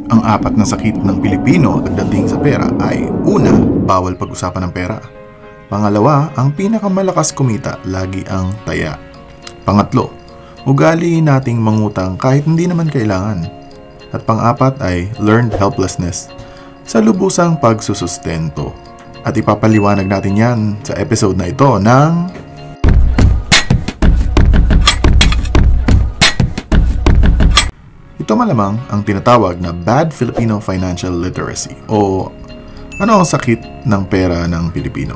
Ang apat na sakit ng Pilipino pagdating sa pera ay: una, bawal pag-usapan ng pera. Pangalawa, ang pinakamalakas kumita lagi ang taya. Pangatlo, ugali nating mangutang kahit hindi naman kailangan. At pang-apat ay learned helplessness sa lubusang pagsusustento. At ipapaliwanag natin yan sa episode na ito ng ito malamang ang tinatawag na Bad Filipino Financial Literacy o ano ang sakit ng pera ng Pilipino.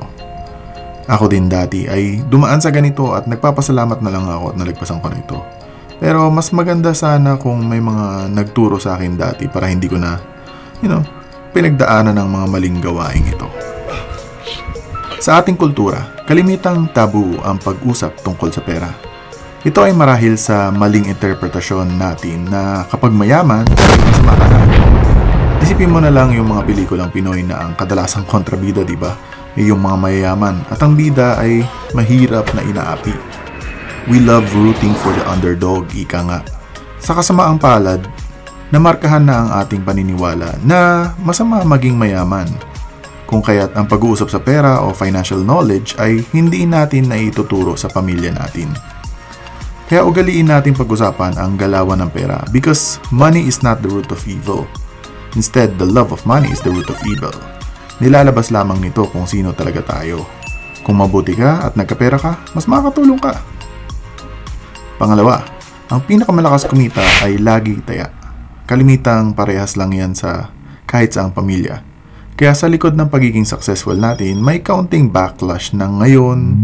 Ako din dati ay dumaan sa ganito at nagpapasalamat na lang ako at nalagpasan ko na ito. Pero mas maganda sana kung may mga nagturo sa akin dati para hindi ko na, pinagdaanan ng mga maling gawain ito. Sa ating kultura, kalimitang tabu ang pag-usap tungkol sa pera. Ito ay marahil sa maling interpretasyon natin na kapag mayaman, masama ka na. Isipin mo na lang yung mga pelikulang Pinoy na ang kadalasang kontrabida, di ba? Yung mga mayayaman at ang bida ay mahirap na inaapi. We love rooting for the underdog, ika nga. Sa kasamaang palad, namarkahan na ang ating paniniwala na masama maging mayaman. Kung kaya't ang pag-uusap sa pera o financial knowledge ay hindi natin naituturo sa pamilya natin. Kaya ugaliin natin pag-usapan ang galawan ng pera because money is not the root of evil. Instead, the love of money is the root of evil. Nilalabas lamang nito kung sino talaga tayo. Kung mabuti ka at nagkapera ka, mas makakatulong ka. Pangalawa, ang pinakamalakas kumita ay lagi taya. Kalimitang parehas lang yan sa kahit saang pamilya. Kaya sa likod ng pagiging successful natin, may kaunting backlash na ngayon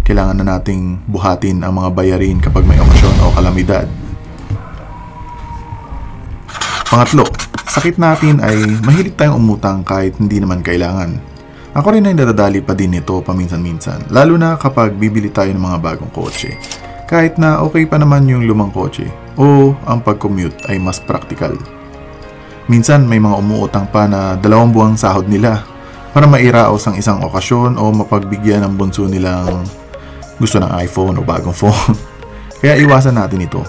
kailangan na nating buhatin ang mga bayarin kapag may okasyon o kalamidad. Pangatlo, sakit natin ay mahilig tayong umutang kahit hindi naman kailangan. Ako rin ay nadadali pa din ito paminsan-minsan, lalo na kapag bibili tayo ng mga bagong kotse. Kahit na okay pa naman yung lumang kotse o ang pag-commute ay mas practical. Minsan may mga umuutang pa na 2 buwang sahod nila para mairaos ang isang okasyon o mapagbigyan ng bunso nilang gusto ng iPhone o bagong phone. Kaya iwasan natin ito.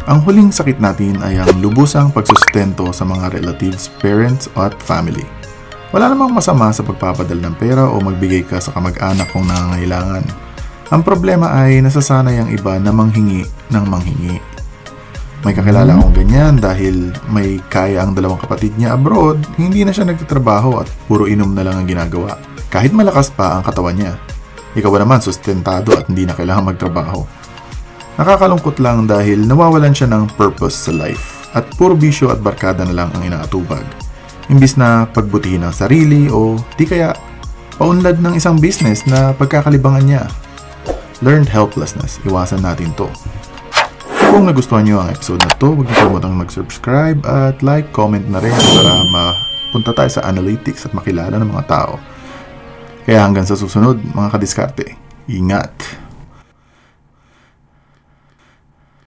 Ang huling sakit natin ay ang lubusang pagsusustento sa mga relatives, parents at family. Wala namang masama sa pagpapadala ng pera o magbigay ka sa kamag-anak kung nangangailangan. Ang problema ay nasasanay ang iba na manghingi ng manghingi. May kakilala akong ganyan dahil may kaya ang 2 kapatid niya abroad, hindi na siya nagtatrabaho at puro inom na lang ang ginagawa. Kahit malakas pa ang katawan niya. Ikaw naman sustentado at hindi na kailangan magtrabaho. Nakakalungkot lang dahil nawawalan siya ng purpose sa life at puro bisyo at barkada na lang ang inaatubag. Imbis na pagbutihin ang sarili o di kaya paunlad ng isang business na pagkakalibangan niya. Learned helplessness, iwasan natin to. Kung nagustuhan nyo ang episode na to, huwag niyo kalimutang mag-subscribe at like, comment na rin para mapunta tayo sa analytics at makilala ng mga tao. Kaya hanggang sa susunod, mga kadiskarte, ingat!